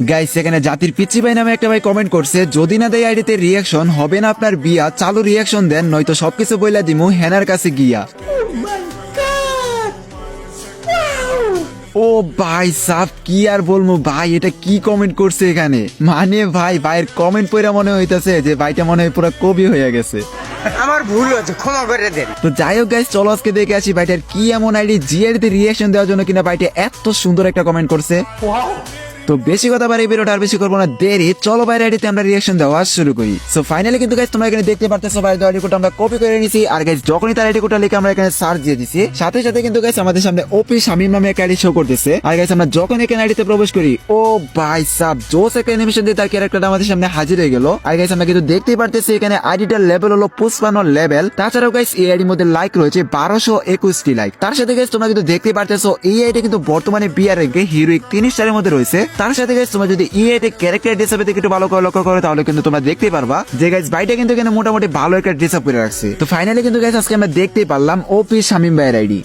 Guys এখানে জাতির পিচ্চি ভাই নামে একটা ভাই কমেন্ট করছে, যদি না দেয় আইডিতে রিয়াকশন হবে না আপনার বিয়া, চালু রিয়াকশন দেন নয়তো সবকিছু বইলা দিমু হেনার কাছে গিয়া। ও ভাই সাব কি আর বলবো ভাই, এটা কি কমেন্ট করছে এখানে, মানে ভাই ভাইয়ের কমেন্ট পড়া মনে হইতাছে যে ভাইটা মনে হয় পুরো কবি হয়ে গেছে। আমার ভুল হচ্ছে, ক্ষমা করে দেন। তো যাই হোক গাইস, চলো আজকে দেখে আসি ভাইটার কি এমন আইডি জিআইডিতে রিয়াকশন দেওয়ার জন্য কিনা ভাইটা এত সুন্দর একটা কমেন্ট করছে। তো বেশি কথা বাড়ি ভিডিওটা আর বেশি করবো না দেরি, চলো বাইরে আইডিতে আমরা রিয়াকশন দেওয়া শুরু করি। সো ফাইনালি কিন্তু গাইস তোমরা এখানে দেখতে পারতেছো বাইরে আইডি কোডটা আমরা কপি করে নিয়েছি, আর গাইস যখনই তার আইডি কোডটা লিখে আমরা এখানে সার্চ দিয়ে দিছি, সাথে সাথে কিন্তু গাইস আমাদের সামনে ওপি শামিম নামে একটা আইডি শো করতেছে। আর গাইস আমরা যখন এখানে আইডিতে প্রবেশ করি, ও ভাই সাব জোস একটা অ্যানিমেশন দিয়ে তার ক্যারেক্টারটা আমাদের সামনে হাজির হয়ে গেল। আর গাইস আমরা কিন্তু দেখতেই পারতেছি এখানে আইডিটার লেভেল হলো 55 লেভেল। তাছাড়াও গাইস এই আইডির মধ্যে লাইক রয়েছে 1221টি লাইক। তার সাথে গাইস তোমরা কিন্তু দেখতে পারতেছো এই আইডি কিন্তু বর্তমানে বিআর র্যাঙ্কে হিরোইক 3 স্টারের মধ্যে রয়েছে। তার সাথে গাইস তোমরা যদি এই আইডি ক্যারেক্টার ড্রেস আপে একটু ভালো করে লক্ষ্য করো তাহলে কিন্তু তোমরা দেখতে পারবা যে গাইস ভাইটা কিন্তু এখানে মোটামুটি ভালো একটা ড্রেস আপ করে রাখছে। তো ফাইনালি কিন্তু গাইস আজকে আমরা দেখতেই পারলাম ওপি শামিম ভাইয়ের আইডি।